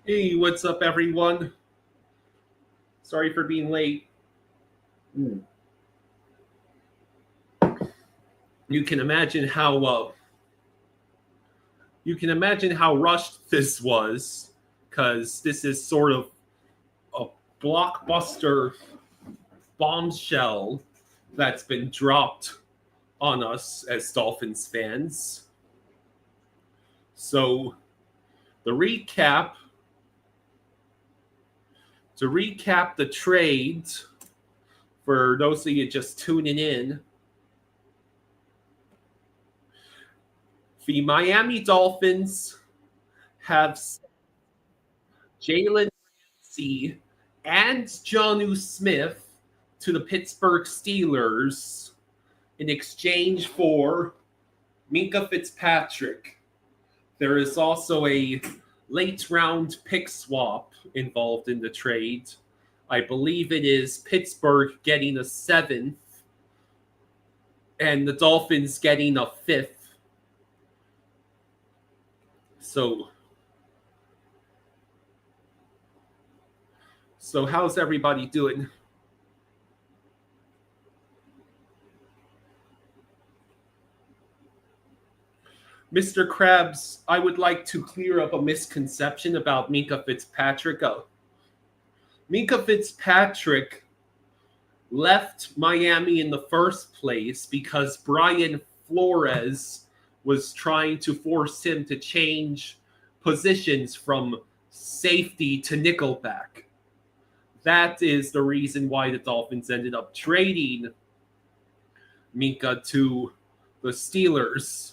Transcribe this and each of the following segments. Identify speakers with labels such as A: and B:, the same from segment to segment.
A: Hey, what's up, everyone? Sorry for being late.
B: Mm.
A: You can imagine how rushed this was, because this is sort of a blockbuster bombshell that's been dropped on us as Dolphins fans. So the recap to recap the trades for those of you just tuning in. The Miami Dolphins have Jalen Ramsey and Jonnu Smith to the Pittsburgh Steelers in exchange for Minkah Fitzpatrick. There is also a late round pick swap involved in the trade. I believe it is Pittsburgh getting a seventh and the Dolphins getting a fifth. So how's everybody doing? Mr. Krabs, I would like to clear up a misconception about Minkah Fitzpatrick. Minkah Fitzpatrick left Miami in the first place because Brian Flores was trying to force him to change positions from safety to nickelback. That is the reason why the Dolphins ended up trading Minkah to the Steelers.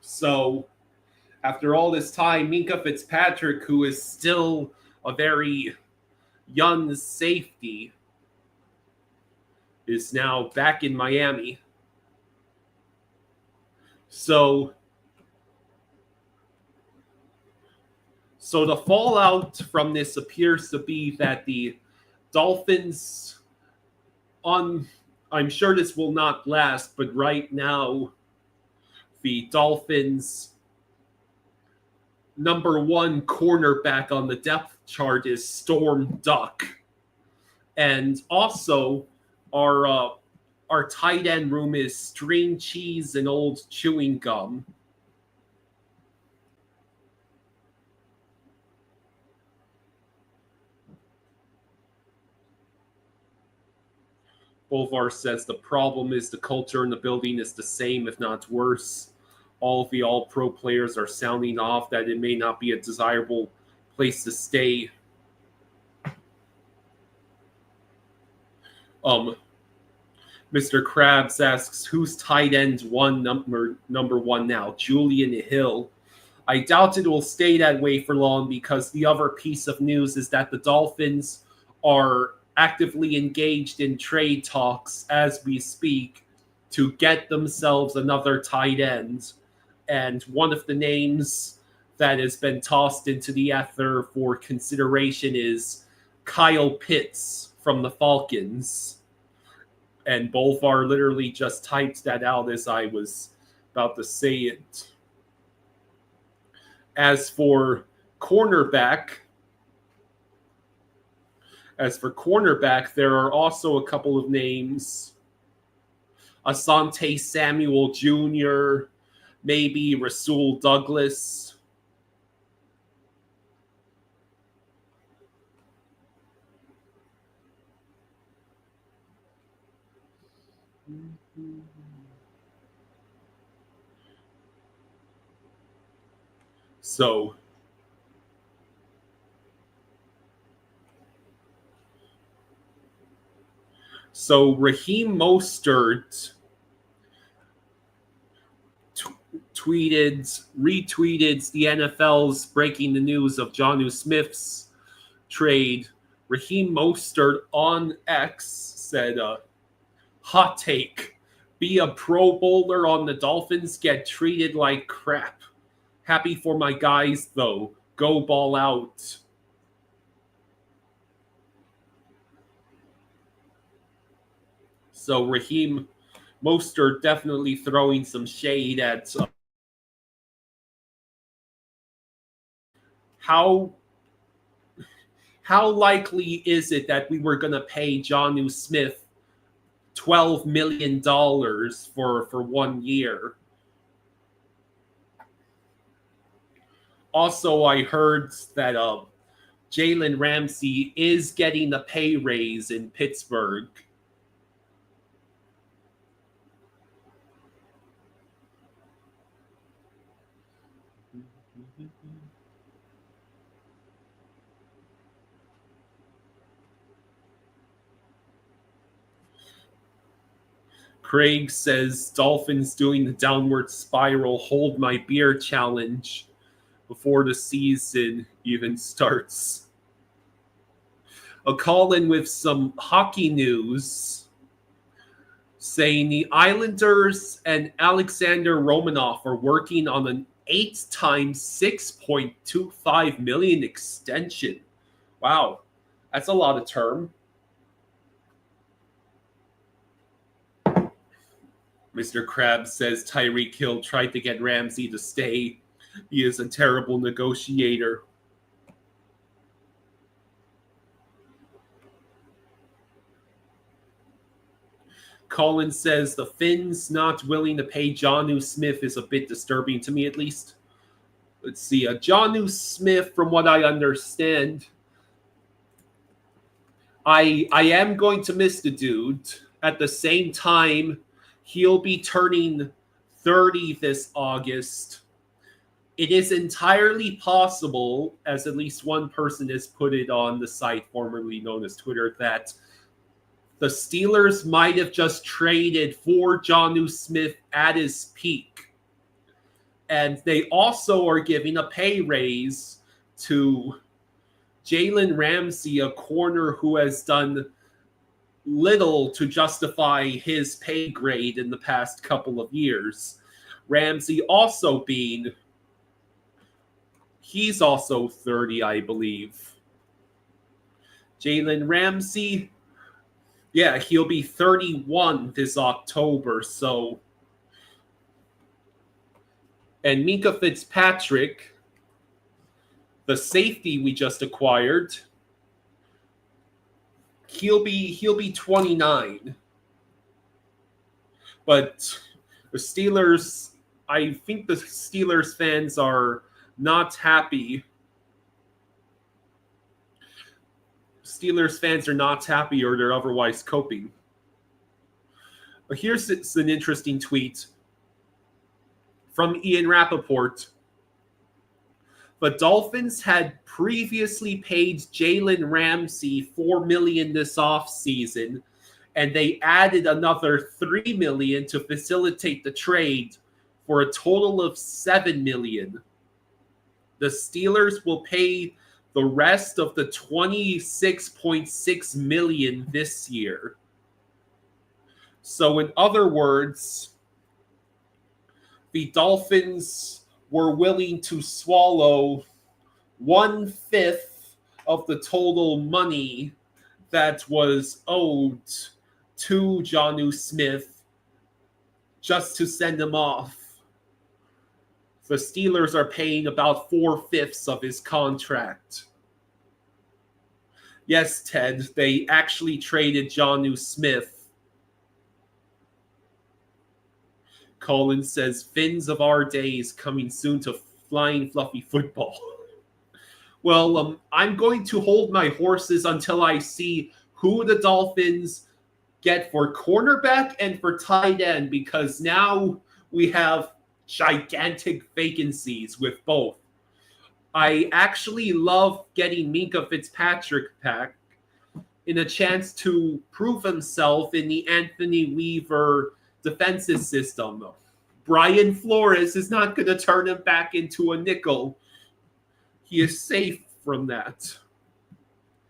A: So, after all this time, Minkah Fitzpatrick, who is still a very young safety, is now back in Miami. So the fallout from this appears to be that the Dolphins, I'm sure this will not last, but right now, the Dolphins' number one cornerback on the depth chart is Storm Duck. And also, our tight end room is string cheese and old chewing gum. Bolvar says the problem is the culture in the building is the same, if not worse. All of the all pro players are sounding off that it may not be a desirable place to stay. Mr. Krabs asks, who's tight end number one now? Julian Hill. I doubt it will stay that way for long because the other piece of news is that the Dolphins are actively engaged in trade talks as we speak to get themselves another tight end. And one of the names that has been tossed into the ether for consideration is Kyle Pitts from the Falcons. And Bolvar literally just typed that out as I was about to say it. As for cornerback, there are also a couple of names. Asante Samuel Jr., maybe Rasul Douglas. So Raheem Mostert retweeted the NFL's breaking the news of Jonnu Smith's trade. Raheem Mostert on X said, hot take, be a pro bowler on the Dolphins, get treated like crap. Happy for my guys, though. Go ball out. So Raheem Mostert definitely throwing some shade at How how likely is it that we were going to pay Jonnu Smith $12 million for 1 year? Also, I heard that Jalen Ramsey is getting a pay raise in Pittsburgh. Craig says Dolphins doing the downward spiral hold my beer challenge before the season even starts. A call in with some hockey news saying the Islanders and Alexander Romanov are working on an 8 times $6.25 million extension. Wow, that's a lot of term. Mr. Krabs says Tyreek Hill tried to get Ramsey to stay. He is a terrible negotiator. Colin says the Finns not willing to pay Jonnu Smith is a bit disturbing to me, at least. Let's see. Jonnu Smith, from what I understand, I am going to miss the dude. At the same time, he'll be turning 30 this August. It is entirely possible, as at least one person has put it on the site formerly known as Twitter, that the Steelers might have just traded for Jonnu Smith at his peak. And they also are giving a pay raise to Jalen Ramsey, a corner who has done little to justify his pay grade in the past couple of years. Ramsey also being, he's also 30, I believe. Jalen Ramsey, yeah, he'll be 31 this October, so. And Minkah Fitzpatrick, the safety we just acquired, he'll be 29. But the Steelers, I think the Steelers fans are not happy. Steelers fans are not happy, or they're otherwise coping. But here's an interesting tweet from Ian Rappaport. The Dolphins had previously paid Jalen Ramsey $4 million this offseason, and they added another $3 million to facilitate the trade for a total of $7 million. The Steelers will pay the rest of the $26.6 million this year. So, in other words, the Dolphins were willing to swallow 1/5 of the total money that was owed to Jonnu Smith just to send him off. The Steelers are paying about 4/5 of his contract. Yes, Ted, they actually traded Jonnu Smith. Colin says, Finns of our days coming soon to flying fluffy football. Well, I'm going to hold my horses until I see who the Dolphins get for cornerback and for tight end, because now we have gigantic vacancies with both. I actually love getting Minkah Fitzpatrick back in a chance to prove himself in the Anthony Weaver defensive system. Brian Flores is not going to turn him back into a nickel. He is safe from that.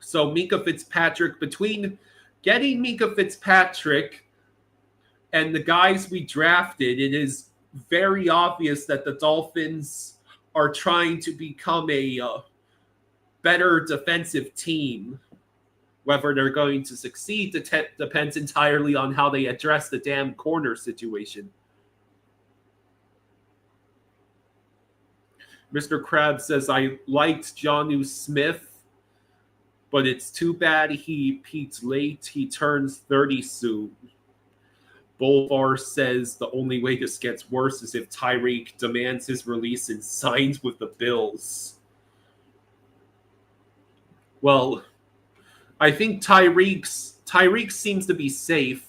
A: So Minkah Fitzpatrick, between getting Minkah Fitzpatrick and the guys we drafted, it is very obvious that the Dolphins are trying to become a better defensive team. Whether they're going to succeed depends entirely on how they address the damn corner situation. Mr. Krabs says, I liked Jonnu Smith, but it's too bad he peaked late. He turns 30 soon. Bolvar says the only way this gets worse is if Tyreek demands his release and signs with the Bills. Well, I think Tyreek seems to be safe.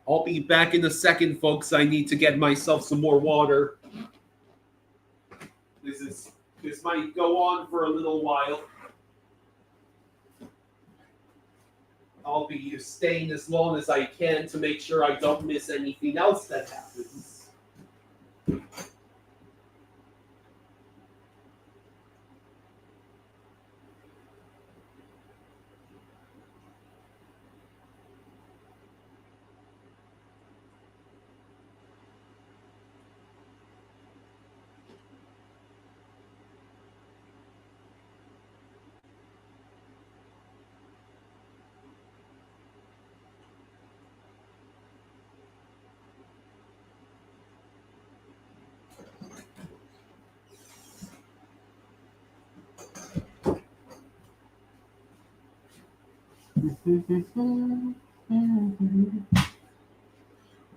A: I'll be back in a second, folks. I need to get myself some more water. This might go on for a little while. I'll be staying as long as I can to make sure I don't miss anything else that happens.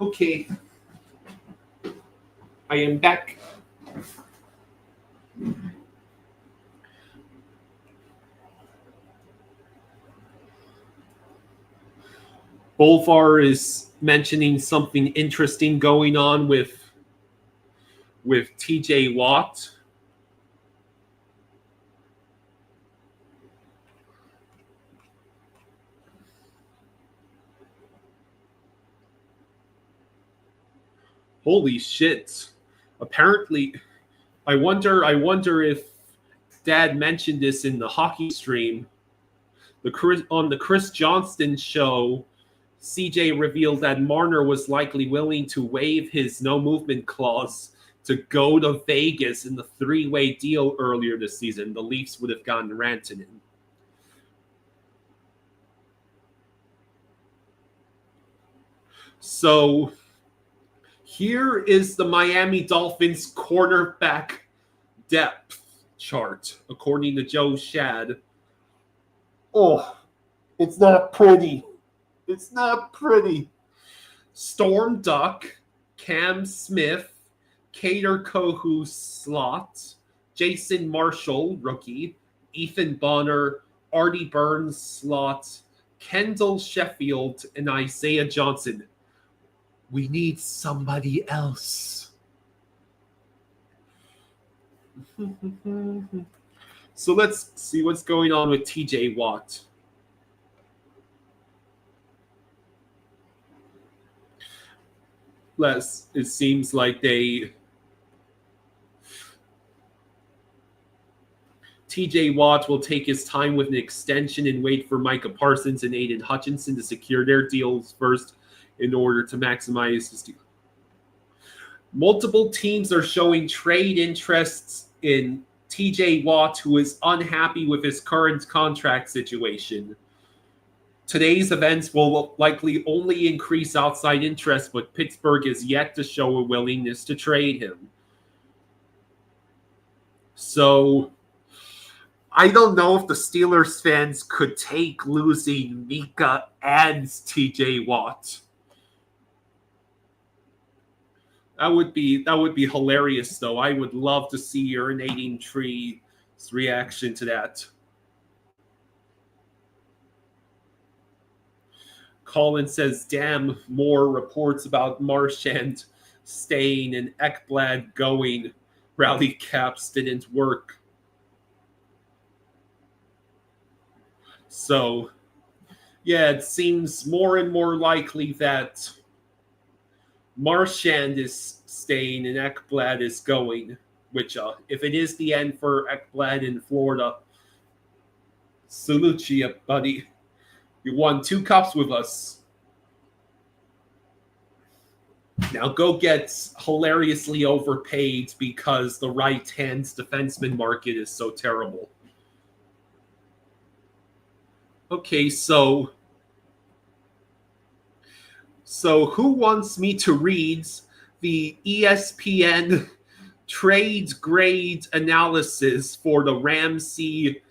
A: Okay. I am back. Bolvar is mentioning something interesting going on with TJ Watt. Holy shit. Apparently, I wonder if Dad mentioned this in the hockey stream. On the Chris Johnston show, CJ revealed that Marner was likely willing to waive his no movement clause to go to Vegas in the three-way deal earlier this season. The Leafs would have gotten Rantanen. So here is the Miami Dolphins cornerback depth chart, according to Joe Shad. Oh, it's not pretty. It's not pretty. Storm Duck, Cam Smith, Cater Kohu slot, Jason Marshall, rookie, Ethan Bonner, Artie Burns slot, Kendall Sheffield, and Isaiah Johnson. We need somebody else. So let's see what's going on with TJ Watt. It seems like TJ Watt will take his time with an extension and wait for Micah Parsons and Aiden Hutchinson to secure their deals first in order to maximize his deal. Multiple teams are showing trade interests in TJ Watt, who is unhappy with his current contract situation. Today's events will likely only increase outside interest, but Pittsburgh is yet to show a willingness to trade him. So I don't know if the Steelers fans could take losing Minkah and TJ Watt. That would be hilarious, though. I would love to see Urinating Tree's reaction to that. Colin says, damn, more reports about Marchand staying and Ekblad going. Rally caps didn't work. So, yeah, it seems more and more likely that Marchand is staying and Ekblad is going, which if it is the end for Ekblad in Florida, salute you, buddy. You won 2 cups with us. Now go get hilariously overpaid because the right-hand defenseman market is so terrible. Okay, so So, who wants me to read the ESPN trade grade analysis for the Ramsey,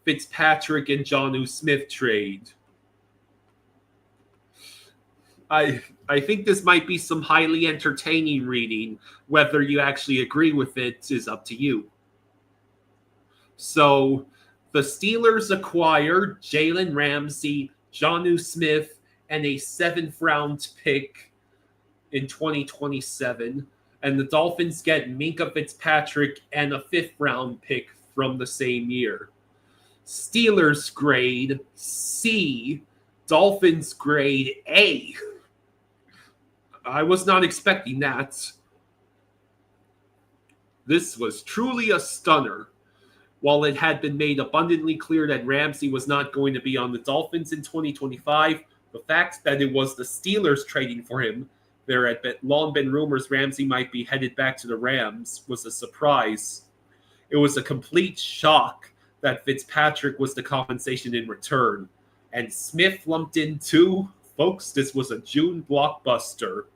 A: Fitzpatrick, and Jonnu Smith trade? I think this might be some highly entertaining reading. Whether you actually agree with it is up to you. So, the Steelers acquired Jalen Ramsey, Jonnu Smith, and a 7th-round pick in 2027. And the Dolphins get Minkah Fitzpatrick and a 5th-round pick from the same year. Steelers grade C, Dolphins grade A. I was not expecting that. This was truly a stunner. While it had been made abundantly clear that Ramsey was not going to be on the Dolphins in 2025, the fact that it was the Steelers trading for him, there had long been rumors Ramsey might be headed back to the Rams, was a surprise. It was a complete shock that Fitzpatrick was the compensation in return. And Smith lumped in too. Folks, this was a June blockbuster.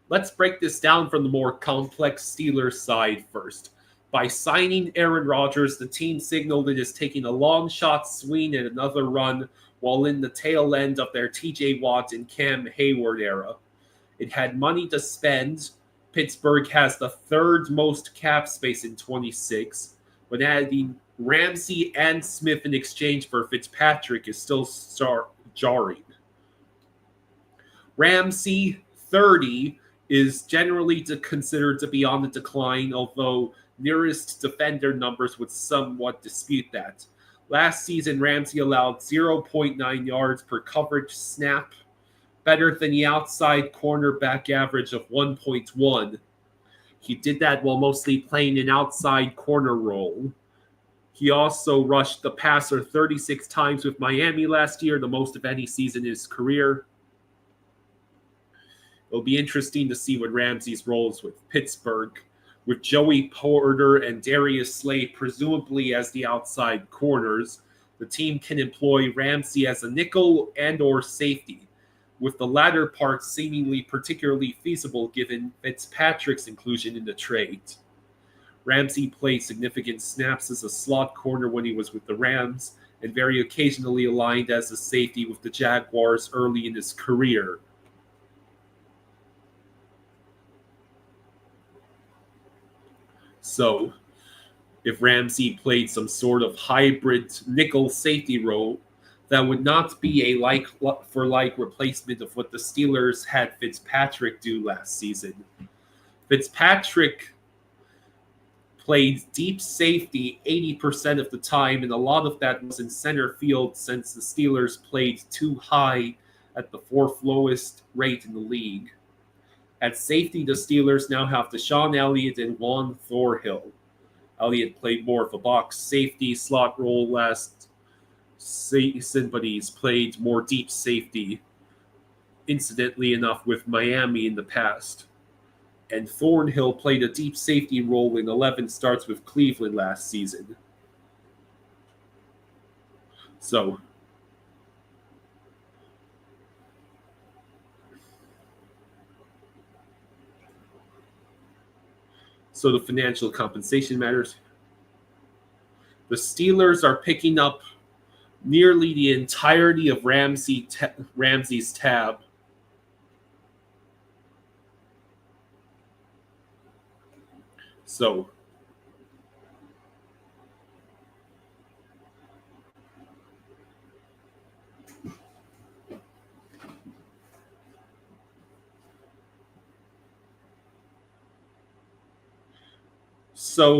A: Let's break this down from the more complex Steelers side first. By signing Aaron Rodgers, the team signaled it is taking a long shot swing at another run while in the tail end of their TJ Watt and Cam Hayward era. It had money to spend. Pittsburgh has the 3rd most cap space in 26, but adding Ramsey and Smith in exchange for Fitzpatrick is still jarring. Ramsey, 30, is generally considered to be on the decline, although nearest defender numbers would somewhat dispute that. Last season, Ramsey allowed 0.9 yards per coverage snap, better than the outside cornerback average of 1.1. He did that while mostly playing an outside corner role. He also rushed the passer 36 times with Miami last year, the most of any season in his career. It'll be interesting to see what Ramsey's roles with Pittsburgh, with Joey Porter and Darius Slay presumably as the outside corners. The team can employ Ramsey as a nickel and or safety, with the latter part seemingly particularly feasible given Fitzpatrick's inclusion in the trade. Ramsey played significant snaps as a slot corner when he was with the Rams, and very occasionally aligned as a safety with the Jaguars early in his career. So, if Ramsey played some sort of hybrid nickel safety role, that would not be a like-for-like replacement of what the Steelers had Fitzpatrick do last season. Fitzpatrick played deep safety 80% of the time, and a lot of that was in center field since the Steelers played too high at the 4th lowest rate in the league. At safety, the Steelers now have Deshaun Elliott and Juan Thorhill. Elliott played more of a box safety slot role last season, but he's played more deep safety, incidentally enough, with Miami in the past. And Thornhill played a deep safety role in 11 starts with Cleveland last season. So the financial compensation matters. The Steelers are picking up nearly the entirety of Ramsey's tab. So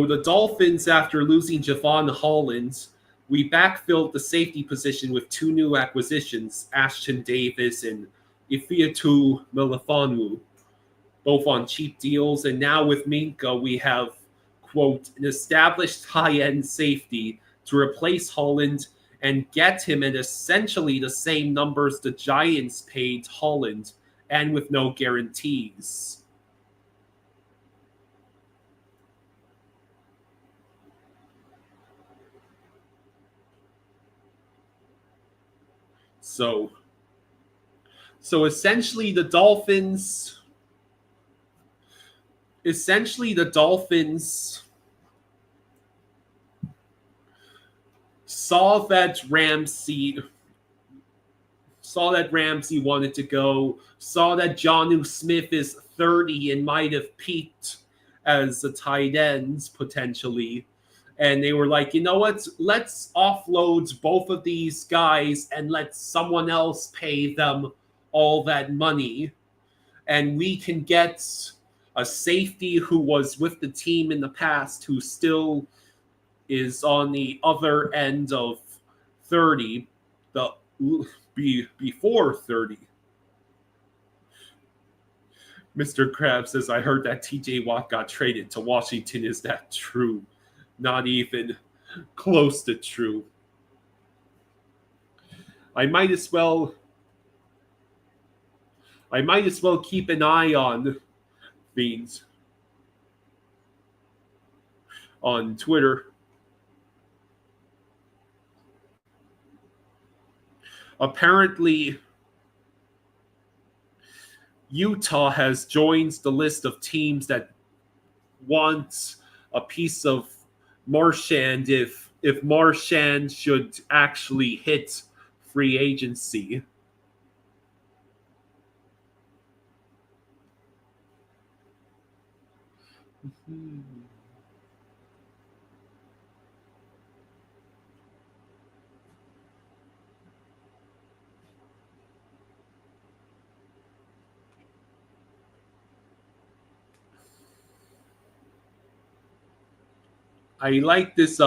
A: the Dolphins, after losing Javon Holland, we backfilled the safety position with 2 new acquisitions, Ashton Davis and Ifeatu Melifonwu, both on cheap deals. And now with Minkah, we have, quote, an established high-end safety to replace Holland and get him at essentially the same numbers the Giants paid Holland, and with no guarantees. So essentially the Dolphins saw that Ramsey wanted to go, saw that Jonnu Smith is 30 and might have peaked as a tight end potentially. And they were like, you know what? Let's offload both of these guys and let someone else pay them all that money. And we can get a safety who was with the team in the past who still is on the other end of 30, the before 30. Mr. Krabs says, I heard that TJ Watt got traded to Washington. Is that true? Not even close to true. I might as well keep an eye on things on Twitter. Apparently, Utah has joined the list of teams that want a piece of Marchand if Marchand should actually hit free agency. I like this.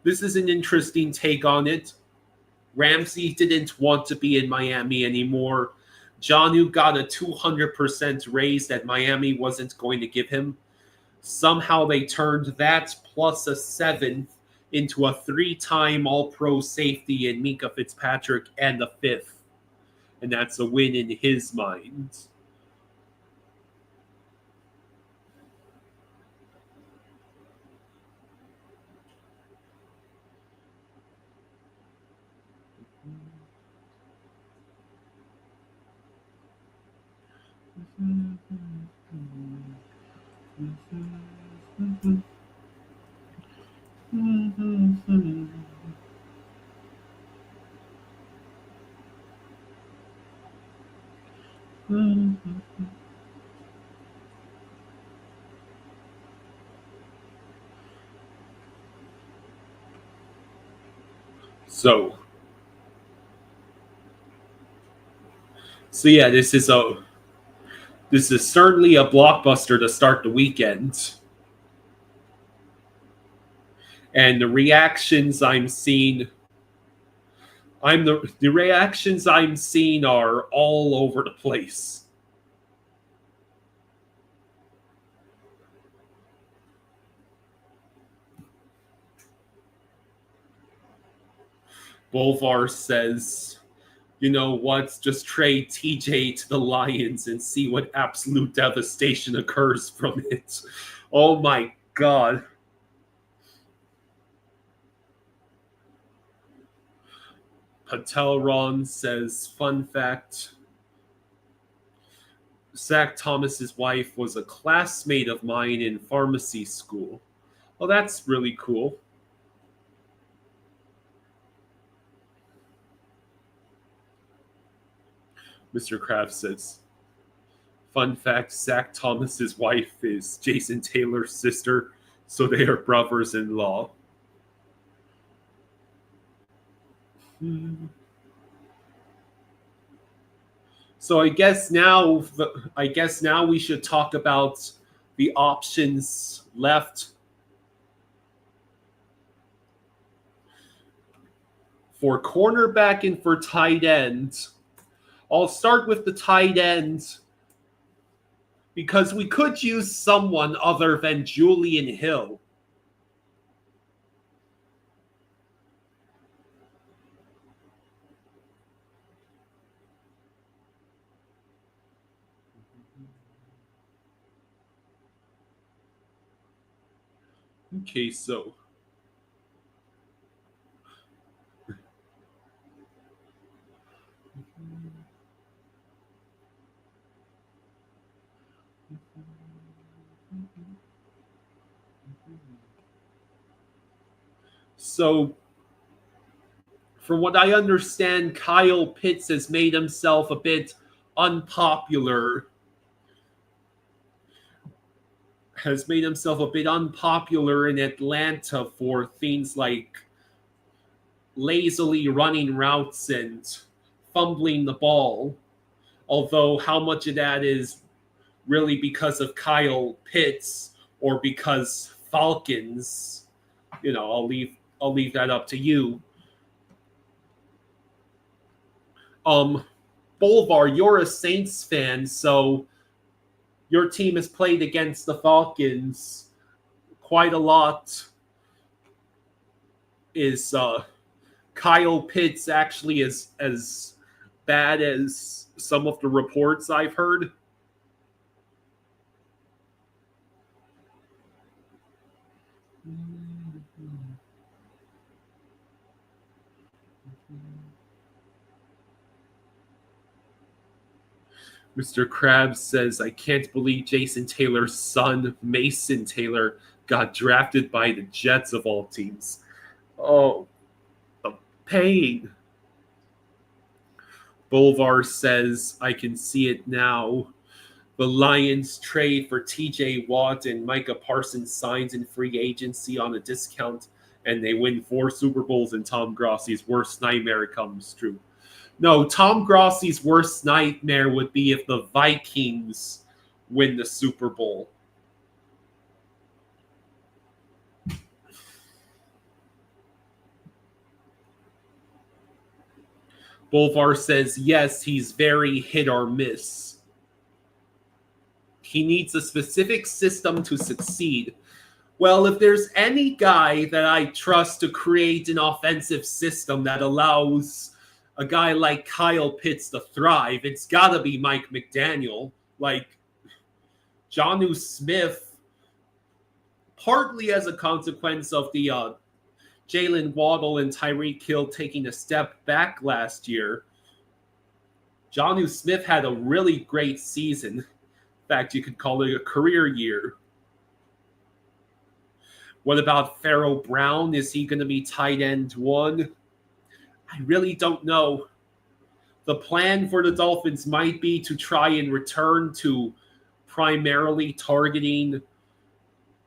A: This is an interesting take on it. Ramsey didn't want to be in Miami anymore. Jonnu got a 200% raise that Miami wasn't going to give him. Somehow they turned that plus a seventh into a 3-time All-Pro safety in Minkah Fitzpatrick and a fifth. And that's a win in his mind. So yeah, this is certainly a blockbuster to start the weekend. And the reactions I'm seeing are all over the place. Bolvar says, you know what, just trade TJ to the Lions and see what absolute devastation occurs from it. Oh my god. Patelron says, fun fact, Zach Thomas's wife was a classmate of mine in pharmacy school. Well, that's really cool. Mr. Kraft says, fun fact, Zach Thomas's wife is Jason Taylor's sister, so they are brothers-in-law. So I guess now we should talk about the options left for cornerback and for tight end. I'll start with the tight end because we could use someone other than Julian Hill. Okay, so So, from what I understand, Kyle Pitts unpopular has made himself a bit unpopular in Atlanta for things like lazily running routes and fumbling the ball. Although how much of that is really because of Kyle Pitts or because Falcons, I'll leave that up to you. Um Bolvar, you're a Saints fan, so your team has played against the Falcons quite a lot. Is Kyle Pitts actually as bad as some of the reports I've heard? Mr. Krabs says, I can't believe Jason Taylor's son, Mason Taylor, got drafted by the Jets of all teams. Oh, the pain. Bolvar says, I can see it now. The Lions trade for TJ Watt and Micah Parsons signs in free agency on a discount, and they win 4 Super Bowls, and Tom Grossi's worst nightmare comes true. No, Tom Grossi's worst nightmare would be if the Vikings win the Super Bowl. Bolvar says, yes, he's very hit or miss. He needs a specific system to succeed. Well, if there's any guy that I trust to create an offensive system that allows a guy like Kyle Pitts to thrive, it's got to be Mike McDaniel. Like, Jonnu Smith, partly as a consequence of the Jalen Waddle and Tyreek Hill taking a step back last year, Jonnu Smith had a really great season. In fact, you could call it a career year. What about Pharaoh Brown? Is he going to be tight end 1? I really don't know. The plan for the Dolphins might be to try and return to primarily targeting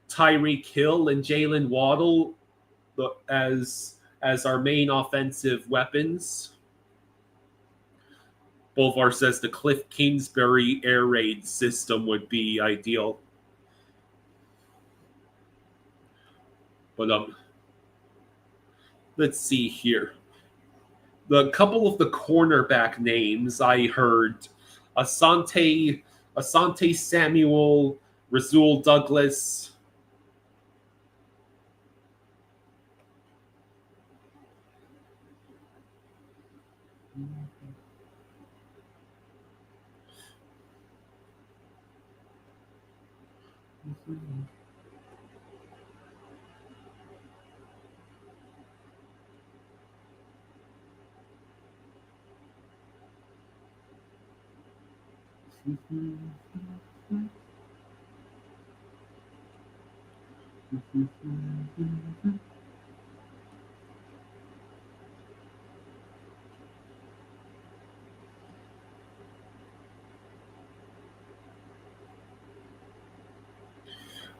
A: Tyreek Hill and Jalen Waddle as our main offensive weapons. Bolvar says the Cliff Kingsbury air raid system would be ideal. But let's see here. The couple of the cornerback names I heard: Asante Samuel, Rasul Douglas.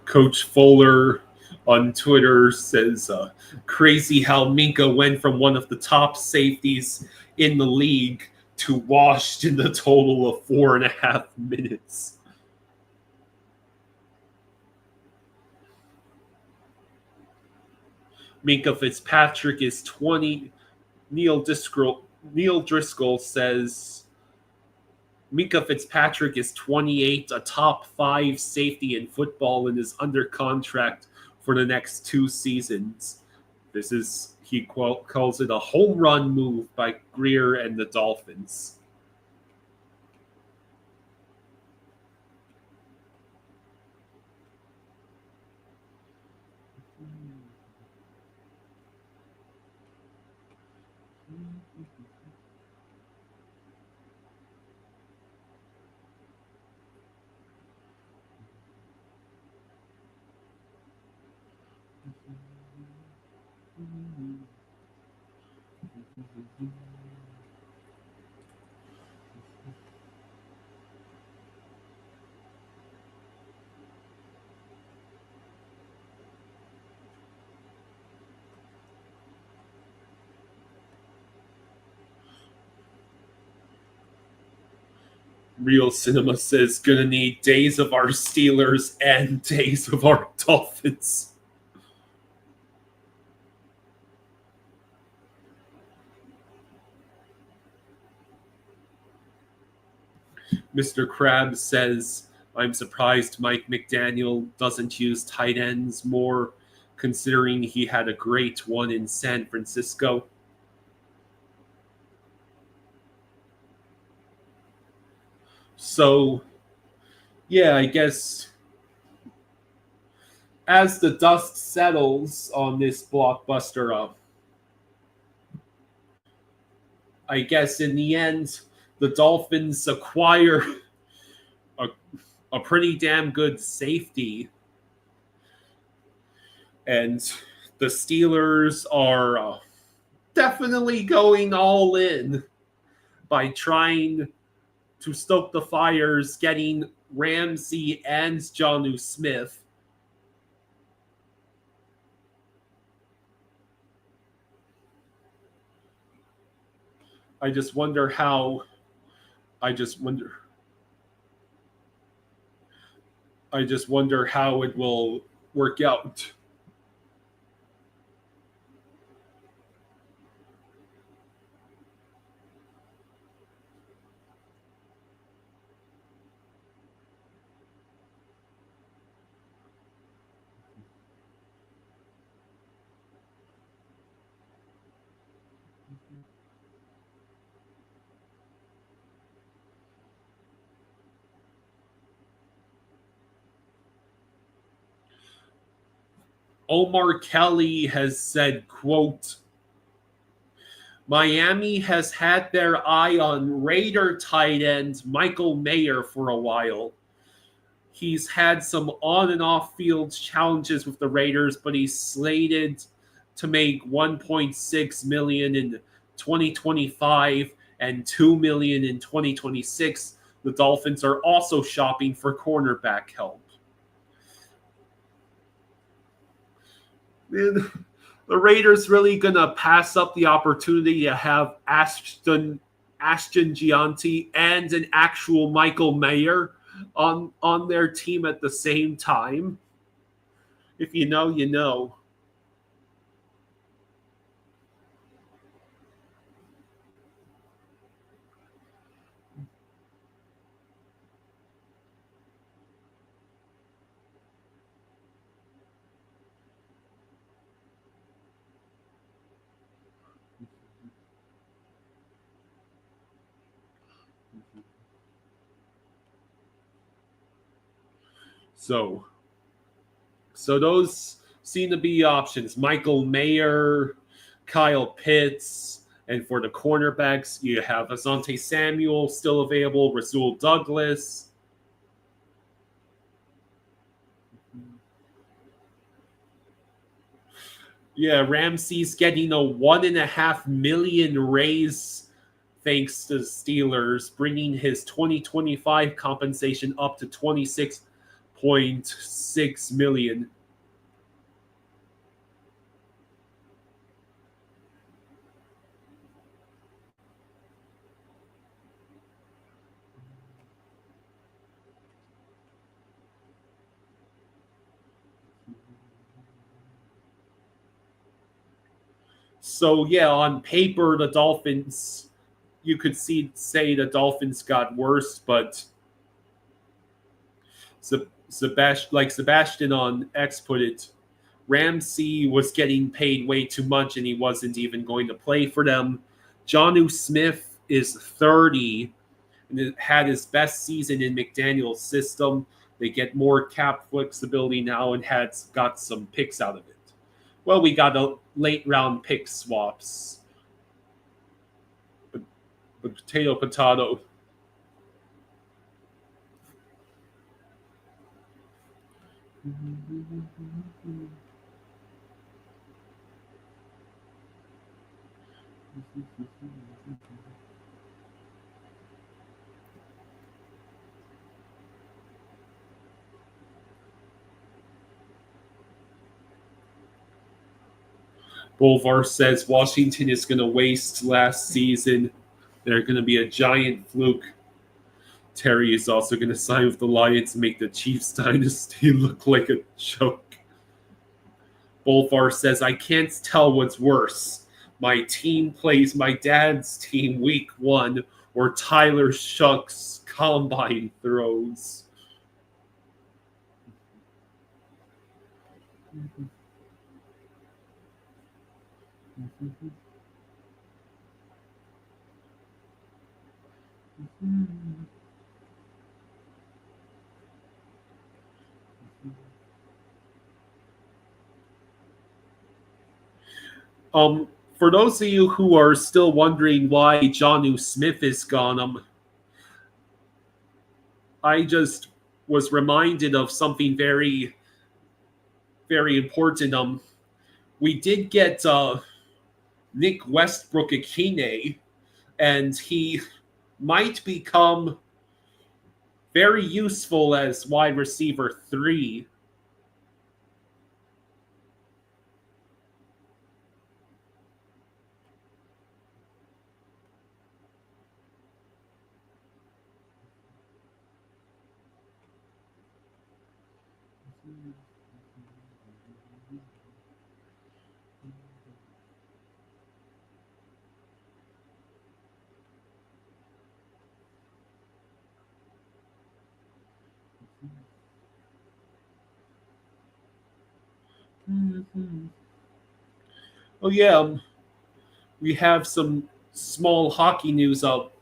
A: Coach Fuller on Twitter says, crazy how Minkah went from one of the top safeties in the league to washed in the total of 4.5 minutes. Minkah Fitzpatrick is 20. Neil Driscoll says Minkah Fitzpatrick is 28, a top 5 safety in football, and is under contract for the next 2 seasons. He calls it a home run move by Greer and the Dolphins. Real Cinema says, gonna need days of our Steelers and days of our Dolphins. Mr. Krabs says, I'm surprised Mike McDaniel doesn't use tight ends more, considering he had a great one in San Francisco. So, yeah, I guess as the dust settles on this blockbuster, I guess in the end, the Dolphins acquire a, a pretty damn good safety, and the Steelers are definitely going all in by trying to stoke the fires, getting Ramsey and Jonnu Smith. I just wonder how. I just wonder. I just wonder how it will work out. Omar Kelly has said, quote, Miami has had their eye on Raider tight end Michael Mayer for a while. He's had some on and off field challenges with the Raiders, but he's slated to make 1.6 million in 2025 and 2 million in 2026. The Dolphins are also shopping for cornerback help. Man, the Raiders really gonna pass up the opportunity to have Ashton Gianti and an actual Michael Mayer on their team at the same time? If you know, you know. So, so those seem to be options. Michael Mayer, Kyle Pitts, and for the cornerbacks, you have Asante Samuel still available, Rasul Douglas. Yeah, Ramsey's getting a 1.5 million raise thanks to the Steelers, bringing his 2025 compensation up to 26.6 million. So yeah, on paper, the Dolphins, you could say the Dolphins got worse, but Sebastian on X put it, Ramsey was getting paid way too much, and he wasn't even going to play for them. Jonnu Smith is 30 and had his best season in McDaniel's system. They get more cap flexibility now and had got some picks out of it. Well, we got a late round pick swaps. But potato. Bolvar says Washington is going to waste last season. They're going to be a giant fluke. Terry is also going to sign with the Lions and make the Chiefs dynasty look like a joke. Bolvar says, I can't tell what's worse. My team plays my dad's team week 1 or Tyler Shuck's combine throws. For those of you who are still wondering why Jonnu Smith is gone, I just was reminded of something very, very important. We did get Nick Westbrook-Akine, and he might become very useful as wide receiver 3. Oh yeah, we have some small hockey news up.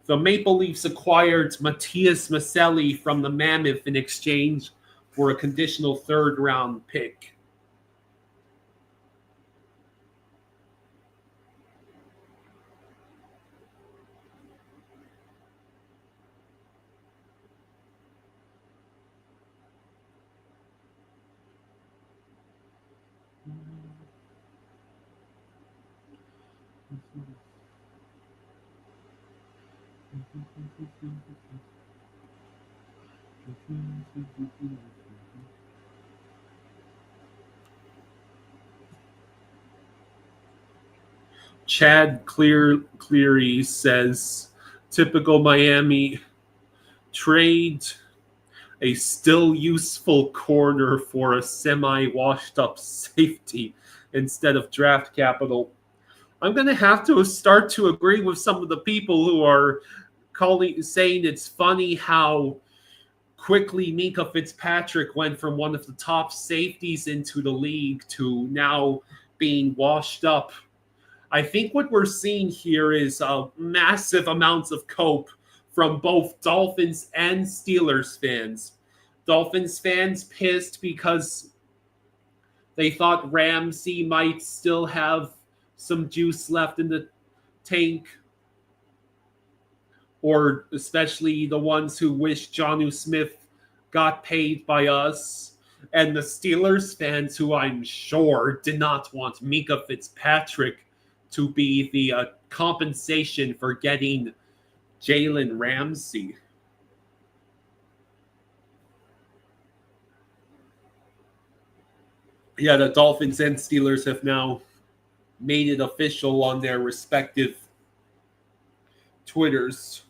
A: The Maple Leafs acquired Matthias Maselli from the Mammoth in exchange for a conditional third-round pick. Chad Cleary says, typical Miami, trade a still useful corner for a semi-washed up safety instead of draft capital. I'm going to have to start to agree with some of the people who are saying it's funny how quickly Minkah Fitzpatrick went from one of the top safeties into the league to now being washed up. I think what we're seeing here is massive amounts of cope from both Dolphins and Steelers fans. Dolphins fans pissed because they thought Ramsey might still have some juice left in the tank, or especially the ones who wish Jonnu Smith got paid by us, and the Steelers fans who I'm sure did not want Minkah Fitzpatrick to be the compensation for getting Jalen Ramsey. Yeah, the Dolphins and Steelers have now made it official on their respective Twitters.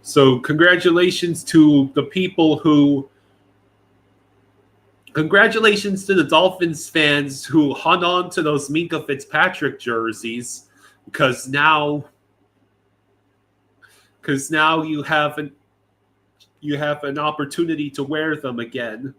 A: So congratulations to the people who Congratulations to the Dolphins fans who hung on to those Minkah Fitzpatrick jerseys, because now you have an opportunity to wear them again.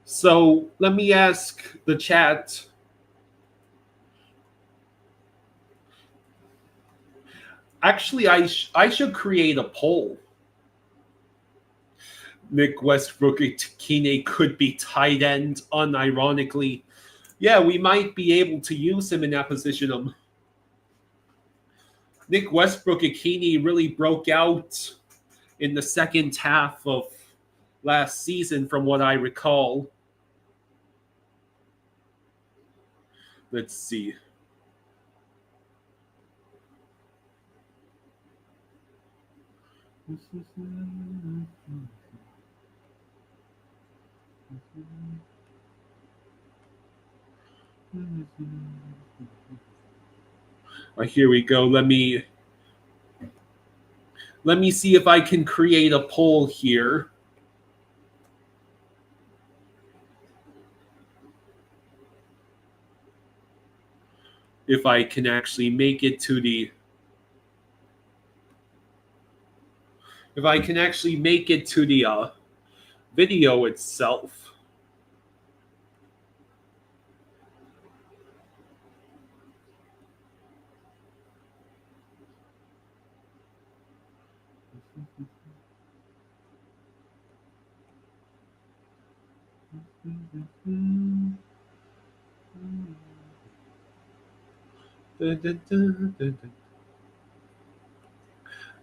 A: So let me ask the chat. Actually, I should create a poll. Nick Westbrook Kine could be tight end, unironically. Yeah, we might be able to use him in that position. Nick Westbrook Akini really broke out in the second half of last season, from what I recall. Let's see. Here we go. Let me see if I can create a poll here. If I can actually make it to the video itself.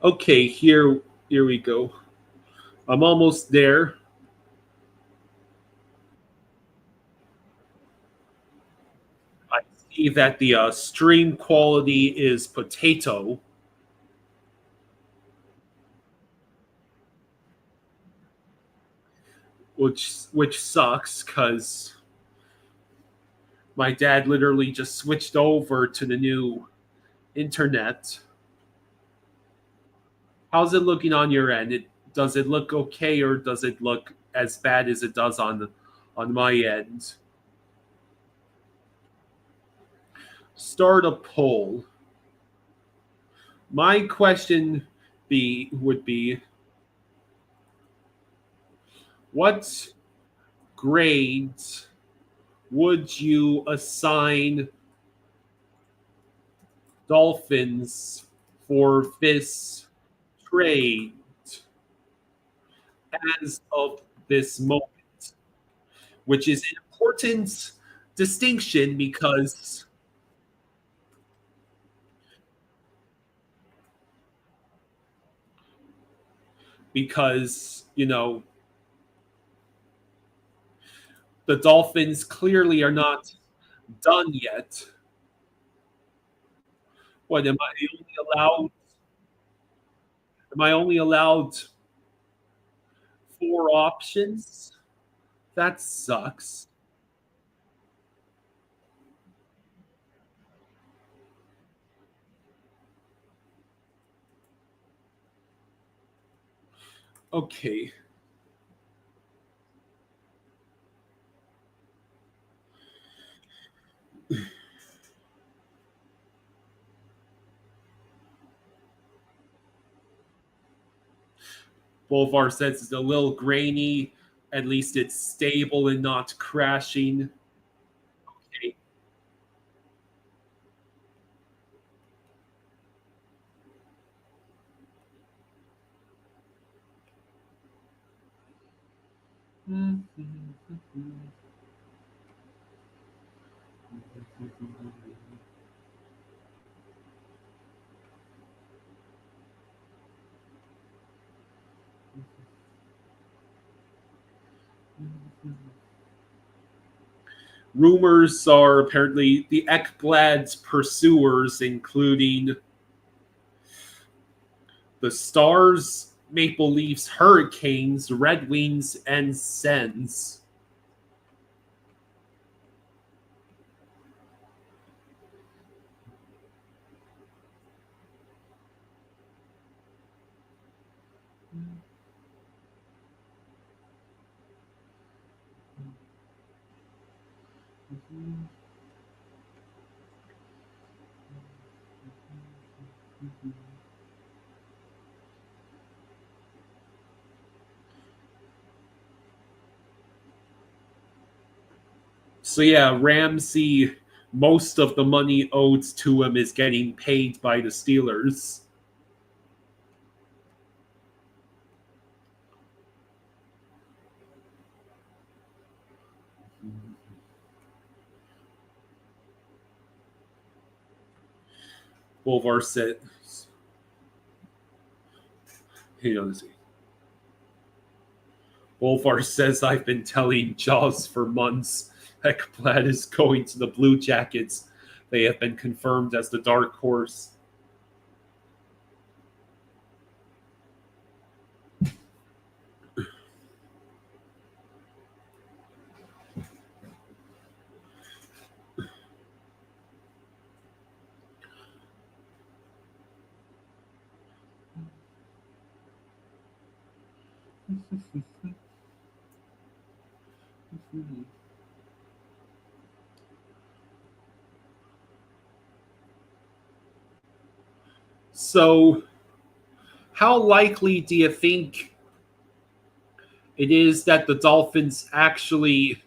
A: Okay, here we go. I'm almost there. I see that the stream quality is potato, which sucks because my dad literally just switched over to the new internet. How's it looking on your end? Does it look okay, or does it look as bad as it does on my end? Start a poll. My question would be, what grades would you assign Dolphins for this trade as of this moment? Which is an important distinction because the Dolphins clearly are not done yet. What am I only allowed 4 options? That sucks. Okay. Boulevard says it's a little grainy. At least it's stable and not crashing. Okay. Rumors are apparently the Ekblad's pursuers, including the Stars, Maple Leafs, Hurricanes, Red Wings, and Sens. So yeah, Ramsey, most of the money owed to him is getting paid by the Steelers. Bolvar said, you know, Bolvar says, I've been telling Jaws for months. Ekblad is going to the Blue Jackets. They have been confirmed as the dark horse. So, how likely do you think it is that the Dolphins actually,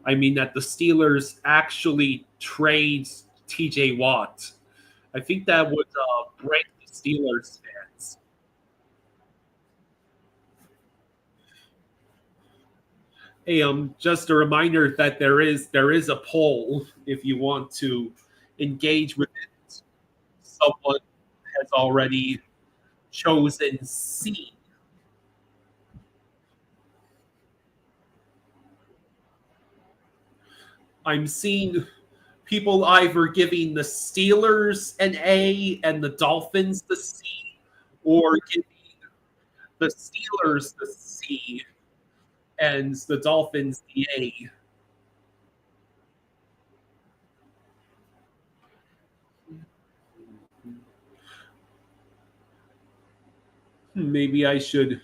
A: that the Steelers actually trade TJ Watt? I think that would break the Steelers fans. Hey, just a reminder that there is a poll if you want to engage with it. Someone has already chosen C. I'm seeing people either giving the Steelers an A and the Dolphins the C, or giving the Steelers the C and the Dolphins the A. Maybe I should.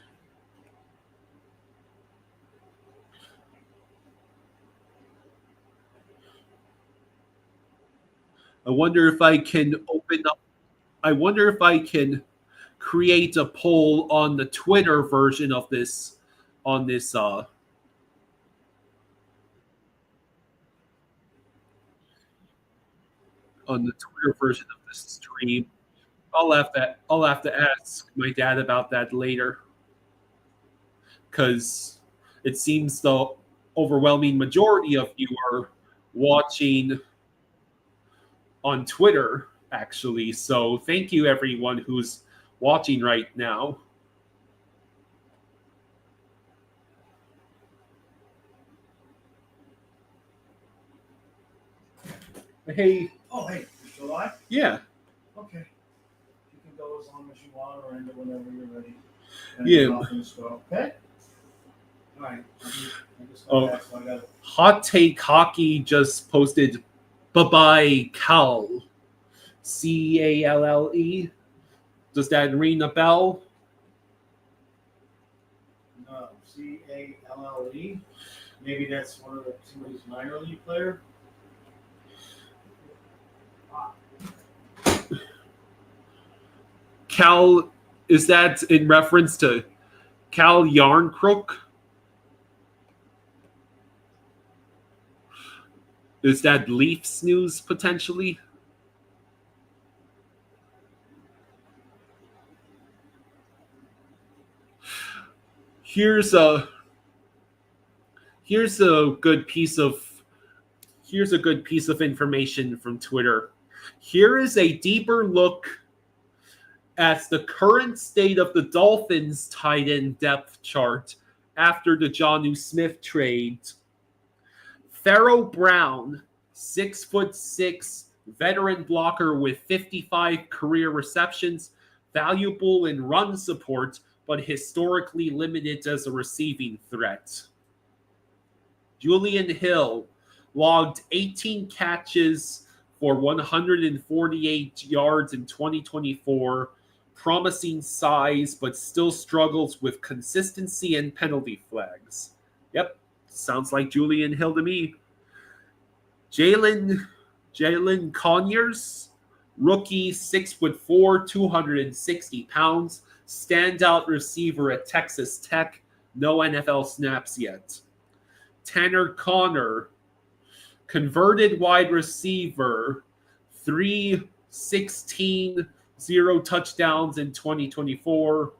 A: I wonder if I can open up. I wonder if I can create a poll on the Twitter version of this, on this on the Twitter version of this stream. I'll have to ask my dad about that later, because it seems the overwhelming majority of you are watching on Twitter, actually. So thank you, everyone who's watching right now. Hey,
B: Oh, hey, you still alive?
A: yeah,
B: Okay. You can go as long as you want or end it whenever you're ready.
A: Yeah.
B: Okay? All right.
A: Oh.
B: So I got
A: Hot Take Hockey just posted bye bye Cal. Calle. Does that ring a bell?
B: no, Calle. Maybe that's somebody's minor league player.
A: Cal, is that in reference to Cal Yarncrook? Is that Leafs news potentially? Here's a here's a good piece of here's a good piece of information from Twitter. Here is a deeper look at the current state of the Dolphins tight end depth chart after the Jonnu Smith trade. Pharaoh Brown, 6'6", veteran blocker with 55 career receptions, valuable in run support, but historically limited as a receiving threat. Julian Hill logged 18 catches for 148 yards in 2024, promising size, but still struggles with consistency and penalty flags. Yep, sounds like Julian Hill to me. Jalen Conyers, rookie, 6'4", 260 pounds, standout receiver at Texas Tech, no NFL snaps yet. Tanner Connor, converted wide receiver, 316, 0 touchdowns in 2024,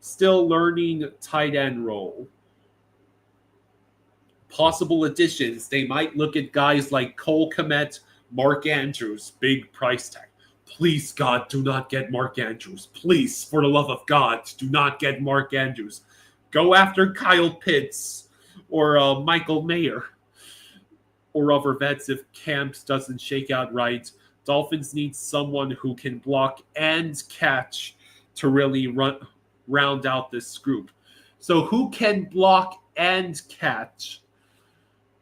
A: still learning tight end role. Possible additions, they might look at guys like Cole Kmet, Mark Andrews, big price tag. Please, God, do not get Mark Andrews. Please, for the love of God, do not get Mark Andrews. Go after Kyle Pitts or Michael Mayer or other vets if Camps doesn't shake out right. Dolphins need someone who can block and catch to really round out this group. So who can block and catch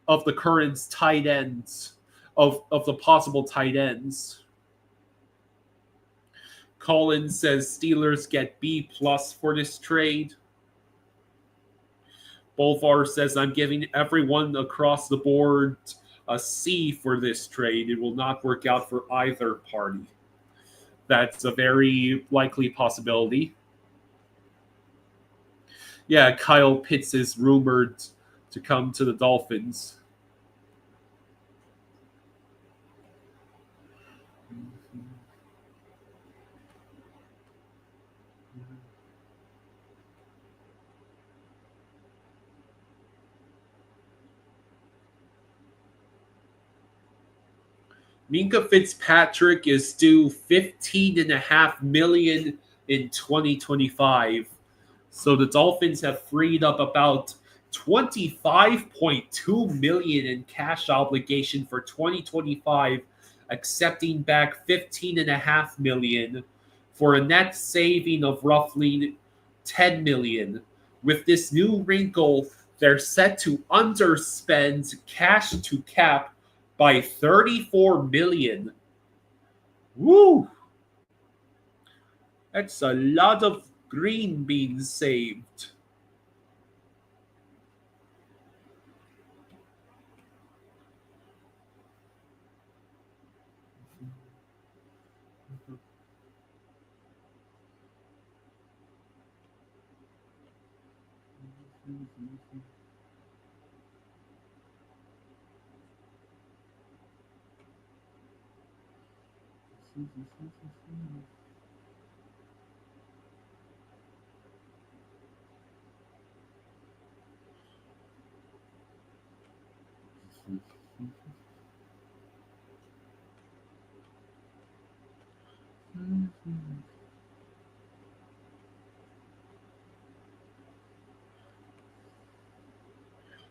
A: of the current tight ends, of the possible tight ends? Collins says Steelers get B+ for this trade. Bolvar says I'm giving everyone across the board a C for this trade. It will not work out for either party. That's a very likely possibility. Yeah, Kyle Pitts is rumored to come to the Dolphins. Minkah Fitzpatrick is due $15.5 million in 2025. So the Dolphins have freed up about $25.2 million in cash obligation for 2025, accepting back $15.5 million for a net saving of roughly $10 million. With this new wrinkle, they're set to underspend cash to cap by $34 million. Woo! That's a lot of green being saved.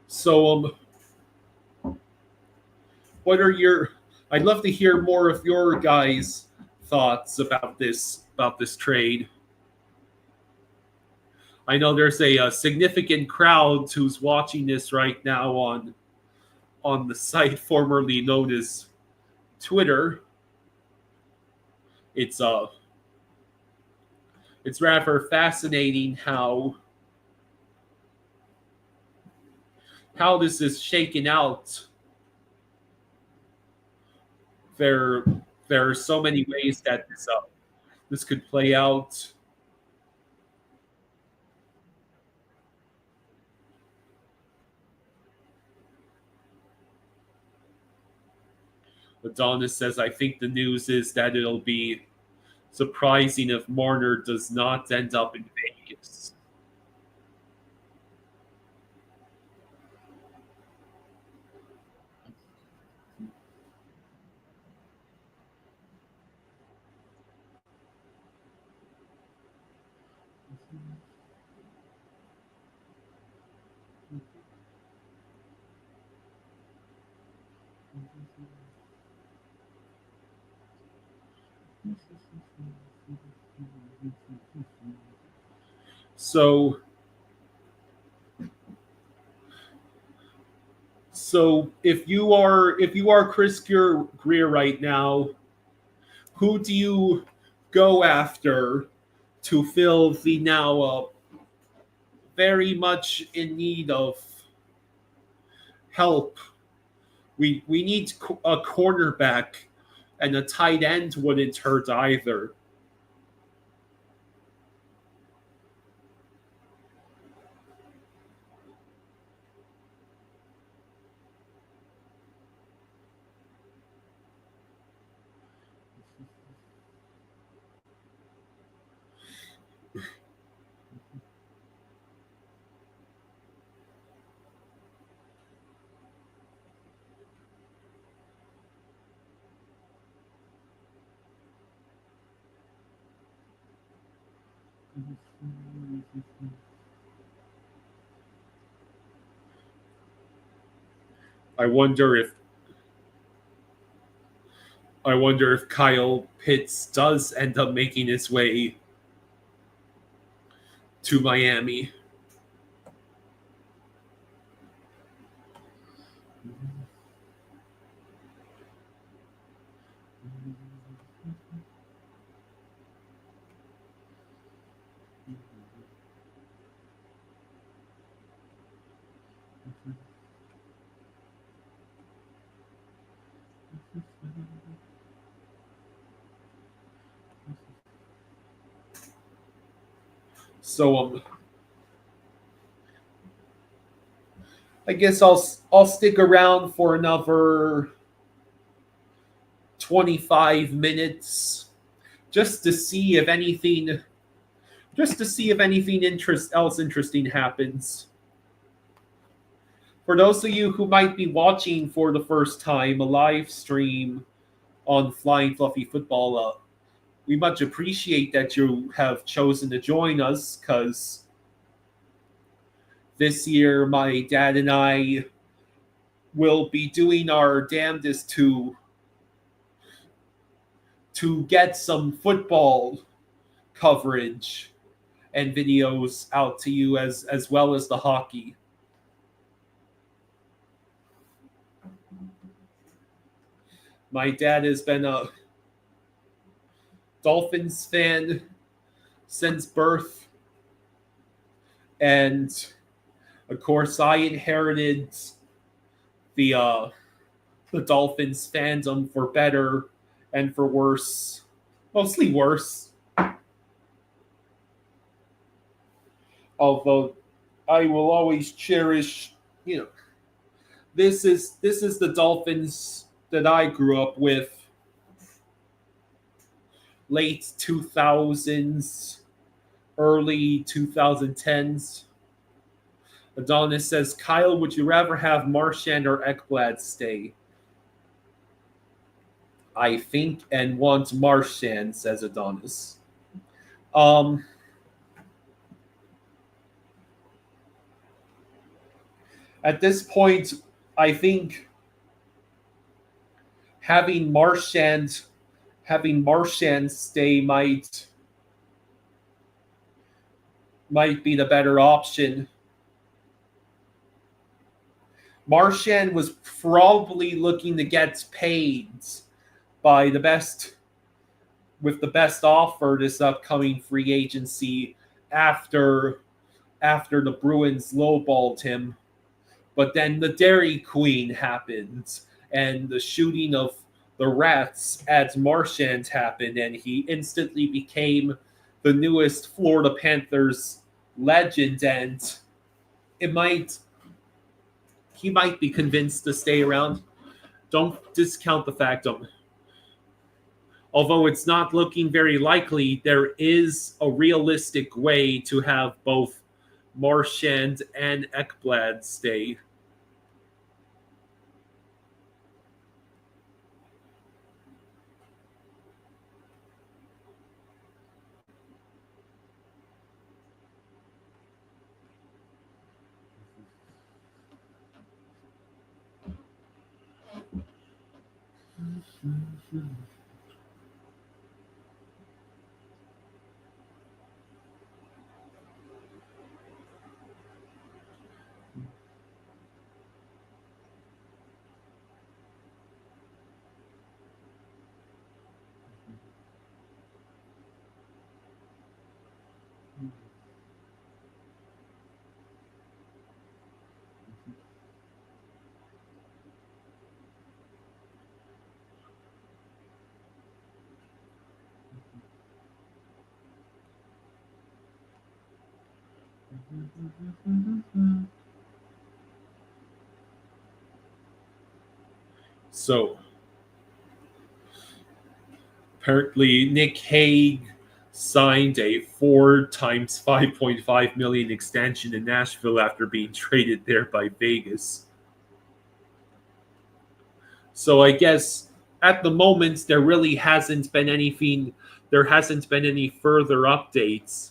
A: So, what are your? I'd love to hear more of your guys' thoughts about this trade. I know there's a significant crowd who's watching this right now on the site formerly known as Twitter. It's rather fascinating how this is shaken out. There are so many ways that this could play out. Adonis says, I think the news is that it'll be surprising if Marner does not end up in Vegas. So, if you are Chris Greer right now, who do you go after to fill the now very much in need of help? We need a cornerback, and a tight end wouldn't hurt either. I wonder if I wonder if Kyle Pitts does end up making his way to Miami. So I guess I'll stick around for another 25 minutes just to see if anything else interesting happens. For those of you who might be watching for the first time, a live stream on Flying Fluffy Football, we much appreciate that you have chosen to join us, because this year my dad and I will be doing our damnedest to get some football coverage and videos out to you, as well as the hockey. My dad has been a Dolphins fan since birth, and of course I inherited the the Dolphins fandom, for better and for worse, mostly worse. Although I will always cherish, you know, this is the Dolphins that I grew up with. Late 2000s, early 2010s. Adonis says, Kyle, would you rather have Marchand or Ekblad stay? I think and want Marchand, says Adonis. At this point, I think having Marchand stay might be the better option. Marchand was probably looking to get paid by the best offer this upcoming free agency, after the Bruins lowballed him. But then the Dairy Queen happened, and the shooting of the rats at Marchand happened, and he instantly became the newest Florida Panthers legend, and he might be convinced to stay around. Don't discount the fact of, although it's not looking very likely, there is a realistic way to have both Marchand and Ekblad stay. So apparently Nick Hague signed a 4 times 5.5 million extension in Nashville after being traded there by Vegas. So I guess at the moment there really hasn't been anything. There hasn't been any further updates.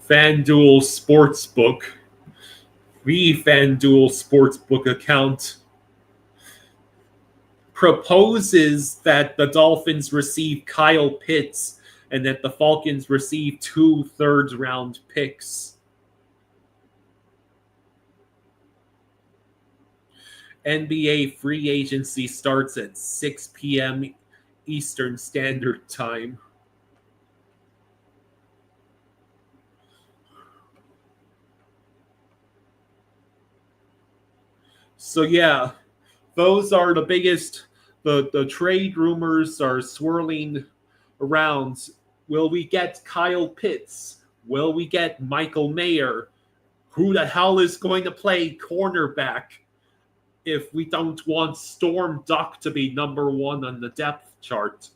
A: FanDuel Sportsbook, the FanDuel Sportsbook account, proposes that the Dolphins receive Kyle Pitts and that the Falcons receive 2 third-round picks. NBA free agency starts at 6 p.m. Eastern Standard Time. So yeah, those are the biggest. The trade rumors are swirling around. Will we get Kyle Pitts? Will we get Michael Mayer? Who the hell is going to play cornerback if we don't want Storm Duck to be number 1 on the depth chart?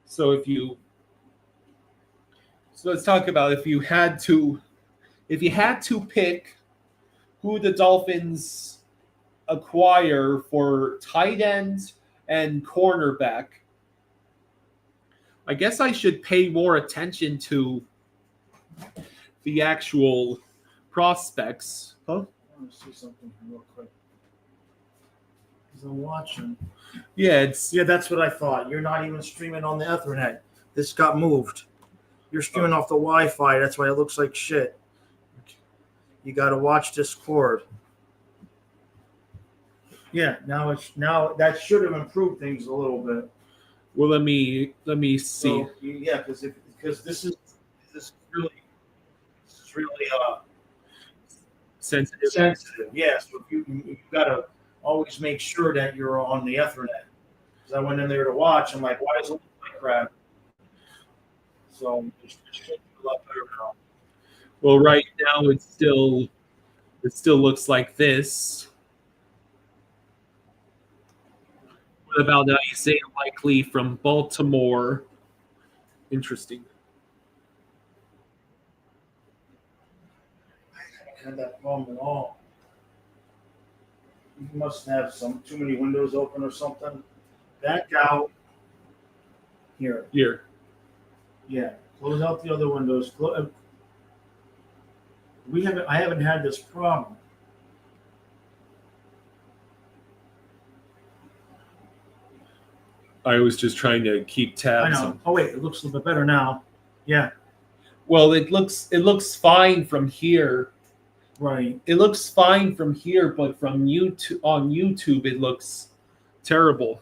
A: So let's talk about if you had to pick who the Dolphins acquire for tight end and cornerback. I guess I should pay more attention to the actual prospects. Huh?
B: I want to see something real quick. Because I'm watching.
A: Yeah,
B: that's what I thought. You're not even streaming on the Ethernet. This got moved. You're streaming off the Wi-Fi. That's why it looks like shit. You got to watch Discord. Yeah, now that should have improved things a little bit.
A: Well, let me see.
B: So, yeah, because this is really
A: Sensitive.
B: Yeah, so you got to always make sure that you're on the Ethernet. Because I went in there to watch. I'm like, why does it look like crap? So it should be a lot better now.
A: Well, right now it still looks like this. What about Isaiah Likely from Baltimore? Interesting.
B: I had that problem at all. You must have some too many windows open or something. Back out here.
A: Here.
B: Yeah. Close out the other windows. We haven't. I haven't had this problem.
A: I was just trying to keep
B: I
A: tabs
B: know.
A: on.
B: Oh wait, it looks a little bit better now. Yeah.
A: Well, it looks fine from here.
B: Right.
A: It looks fine from here, but from YouTube on YouTube it looks terrible.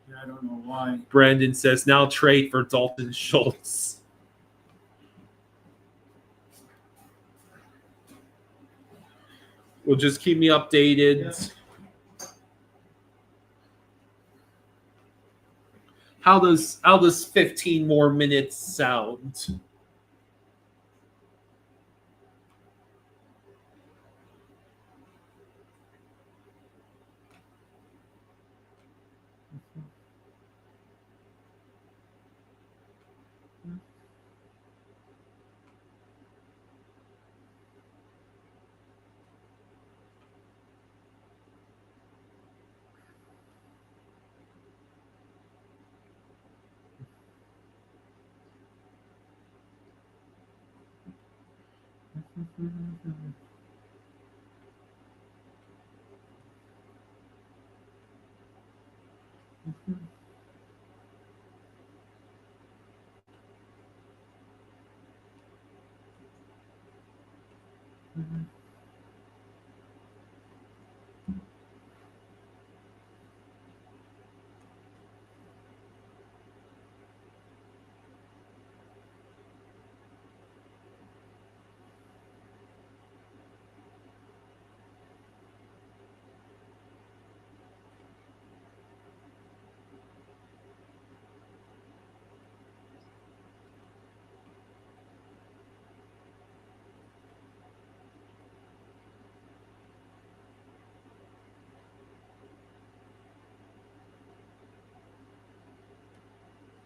B: Yeah, I don't know why.
A: Brandon says now trade for Dalton Schultz. Well, just keep me updated.
B: Yeah.
A: How does 15 more minutes sound?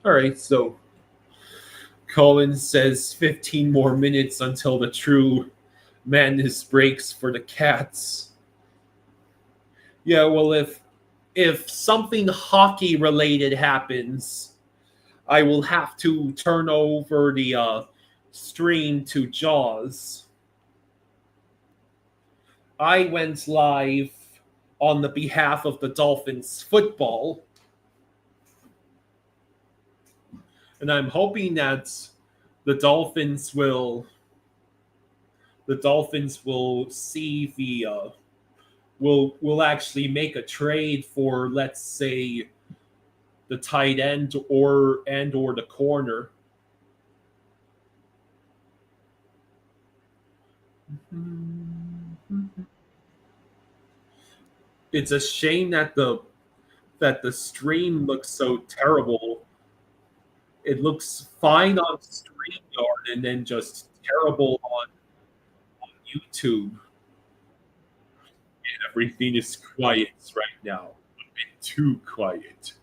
A: All right, so Colin says 15 more minutes until the true madness breaks for the Cats. Yeah, well, if something hockey related happens, I will have to turn over the stream to Jaws. I went live on the behalf of the Dolphins football, and I'm hoping that the Dolphins will see the will actually make a trade for, let's say, the tight end or the corner. It's a shame that the stream looks so terrible. It looks fine on StreamYard and then just terrible on YouTube. Everything is quiet right now. A bit too quiet.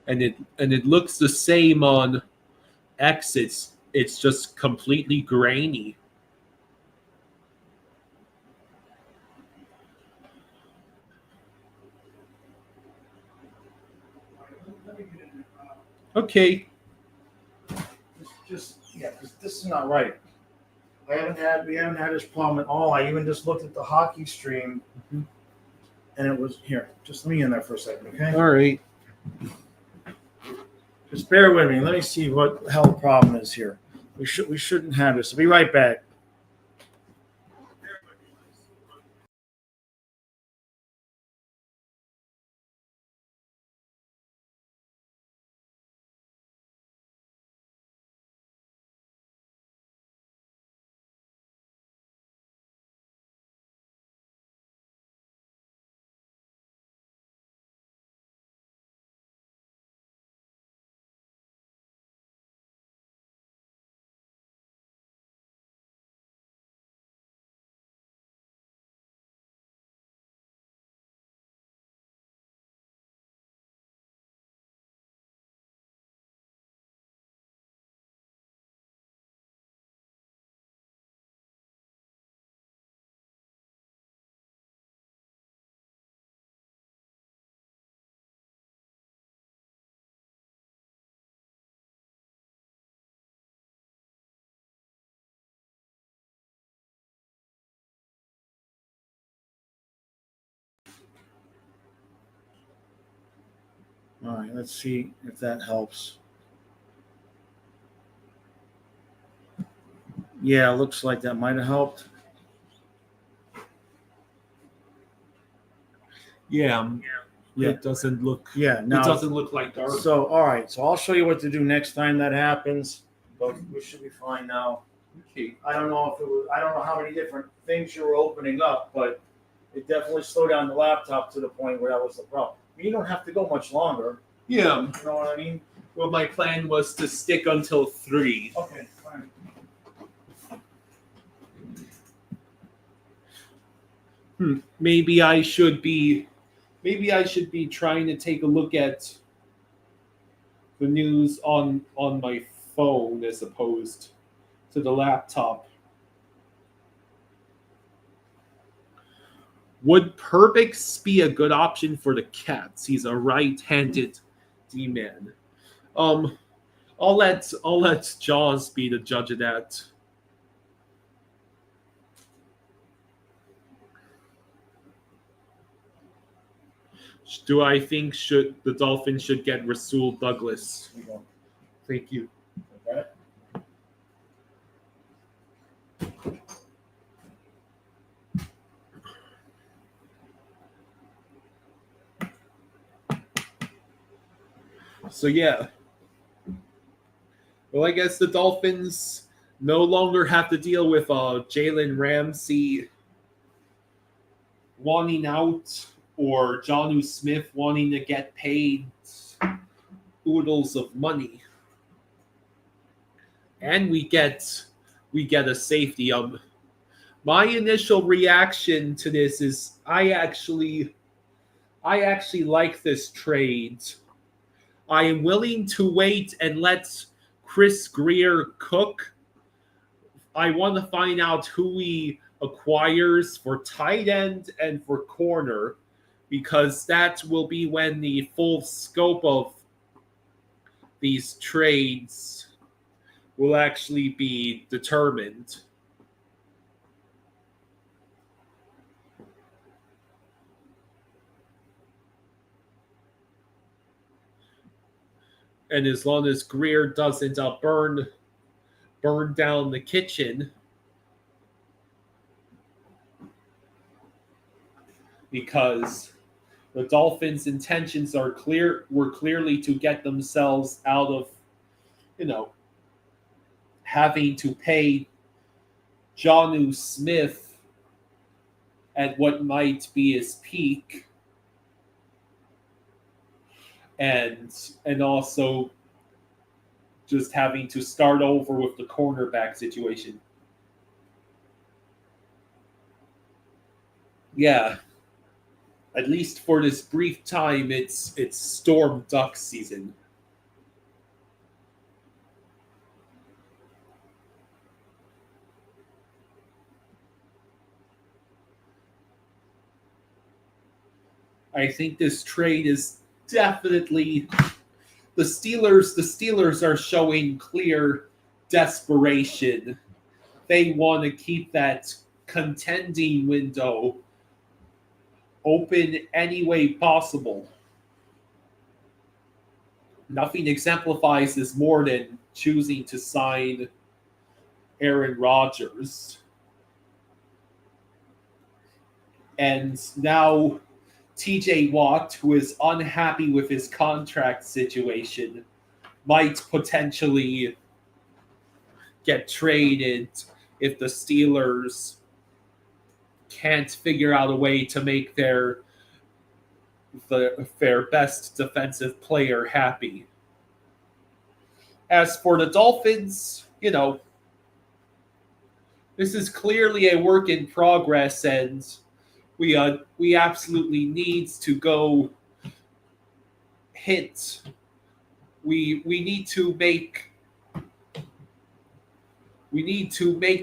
A: And it looks the same on X. It's just completely grainy. Okay.
B: Just yeah, because this is not right. We haven't had this problem at all. I even just looked at the hockey stream,
A: Mhm.
B: and it was here. Just let me in there for a second, okay?
A: All right.
B: Just bear with me. Let me see what the hell the problem is here. We shouldn't have this. I'll be right back. All right, let's see if that helps. Yeah, looks like that might have helped.
A: Yeah,
B: Yeah.
A: it doesn't look.
B: Yeah,
A: It
B: now
A: doesn't look like dark.
B: so all right, so I'll show you what to do next time that happens, but we should be fine now.
A: Okay.
B: I don't know if it was I don't know how many different things you were opening up, but it definitely slowed down the laptop to the point where that was the problem. You don't have to go much longer.
A: Yeah.
B: You know what I mean?
A: Well, my plan was to stick until 3.
B: Okay, fine.
A: Maybe I should be. Maybe I should be trying to take a look at the news on my phone as opposed to the laptop. Would Perbix be a good option for the Cats? He's a right-handed D-man. I'll let Jaws be the judge of that. Do I think the Dolphins should get Rasul Douglas?
B: Here you go.
A: Thank you.
B: Got it?
A: So yeah. Well, I guess the Dolphins no longer have to deal with Jalen Ramsey wanting out or Jonnu Smith wanting to get paid oodles of money. And we get a safety. My initial reaction to this is I actually like this trade. I am willing to wait and let Chris Greer cook. I want to find out who he acquires for tight end and for corner, because that will be when the full scope of these trades will actually be determined. And as long as Greer doesn't burn down the kitchen, because the Dolphins' intentions were clearly to get themselves out of, having to pay Jonnu Smith at what might be his peak, and also just having to start over with the cornerback situation. Yeah. At least for this brief time, it's Storm Duck season. I think this trade is definitely the Steelers. The Steelers are showing clear desperation. They want to keep that contending window open any way possible. Nothing exemplifies this more than choosing to sign Aaron Rodgers. And now TJ Watt, who is unhappy with his contract situation, might potentially get traded if the Steelers can't figure out a way to make their best defensive player happy. As for the Dolphins, this is clearly a work in progress, and we absolutely need to go hit. We need to make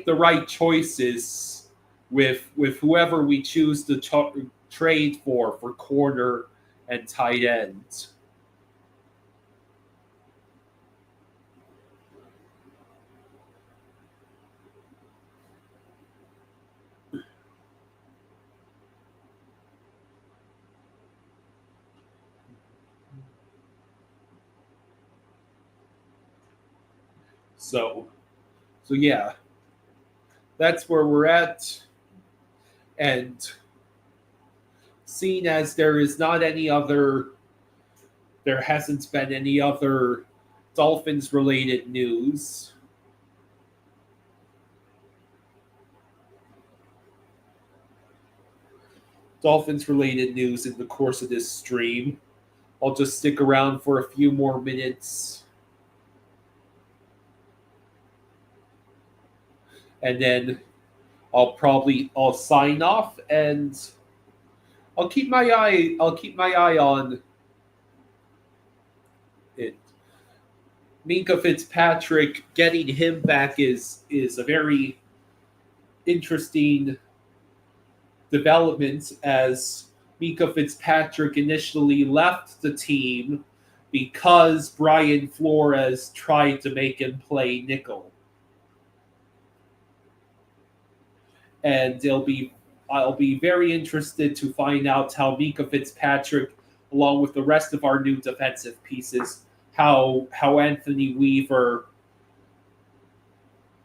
A: the right choices with whoever we choose to trade for corner and tight end. So yeah, that's where we're at. And seeing as there hasn't been any other Dolphins related news. Dolphins related news in the course of this stream. I'll just stick around for a few more minutes and then I'll sign off and I'll keep my eye on it. Minkah Fitzpatrick, getting him back is a very interesting development, as Minkah Fitzpatrick initially left the team because Brian Flores tried to make him play nickel. And I'll be very interested to find out how Minkah Fitzpatrick, along with the rest of our new defensive pieces, how Anthony Weaver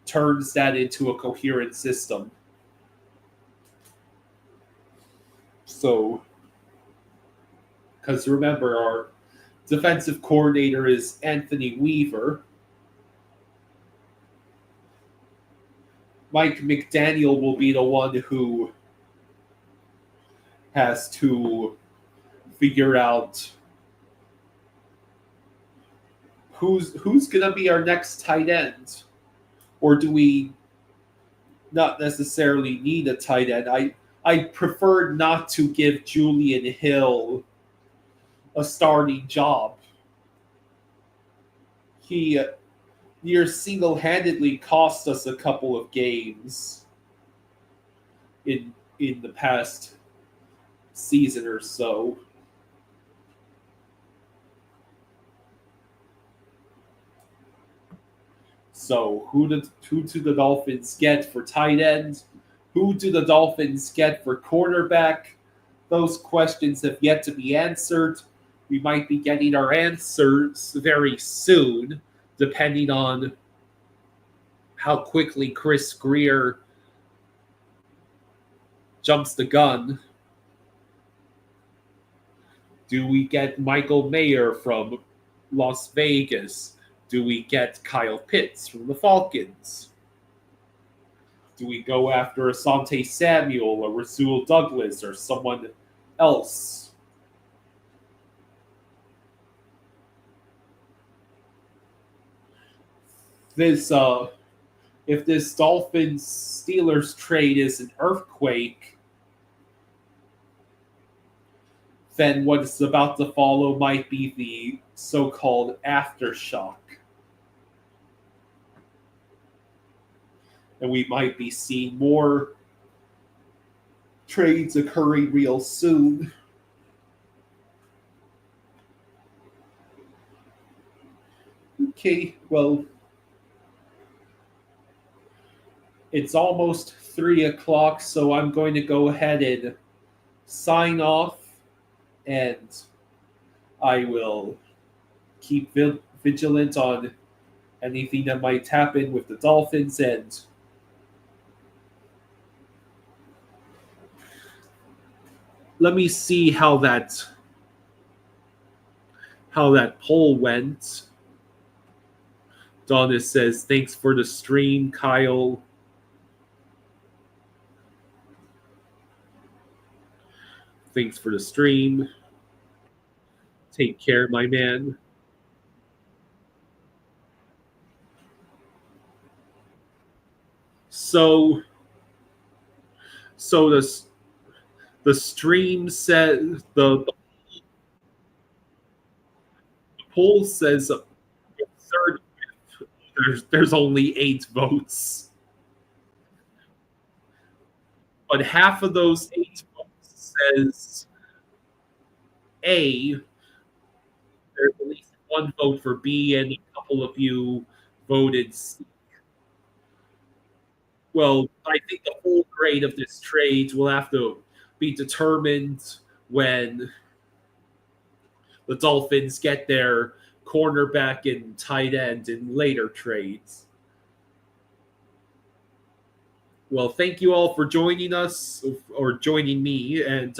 A: turns that into a coherent system. So, because remember, our defensive coordinator is Anthony Weaver. Mike McDaniel will be the one who has to figure out who's going to be our next tight end, or do we not necessarily need a tight end? I prefer not to give Julian Hill a starting job. He near single-handedly cost us a couple of games in the past season or so. So who do the Dolphins get for tight end? Who do the Dolphins get for quarterback? Those questions have yet to be answered. We might be getting our answers very soon, depending on how quickly Chris Greer jumps the gun. Do we get Michael Mayer from Las Vegas? Do we get Kyle Pitts from the Falcons? Do we go after Asante Samuel or Rasul Douglas or someone else? If this Dolphins Steelers trade is an earthquake, then what's about to follow might be the so-called aftershock. And we might be seeing more trades occurring real soon. Okay, well, it's almost 3 o'clock, so I'm going to go ahead and sign off, and I will keep vigilant on anything that might happen with the Dolphins, and let me see how that poll went. Donna says, thanks for the stream, Kyle. Thanks for the stream. Take care, my man. So the stream says the poll says third. There's only 8 votes, but half of those 8 votes says A. There's at least 1 vote for B, and a couple of you voted C. Well, I think the whole grade of this trade will have to be determined when the Dolphins get their cornerback and tight end in later trades. Well, thank you all for joining us or joining me, and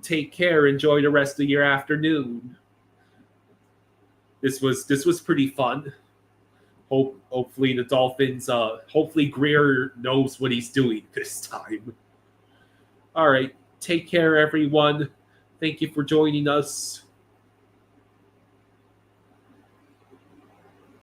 A: take care. Enjoy the rest of your afternoon. This was pretty fun. Hopefully the Dolphins. Hopefully Greer knows what he's doing this time. All right, take care, everyone. Thank you for joining us.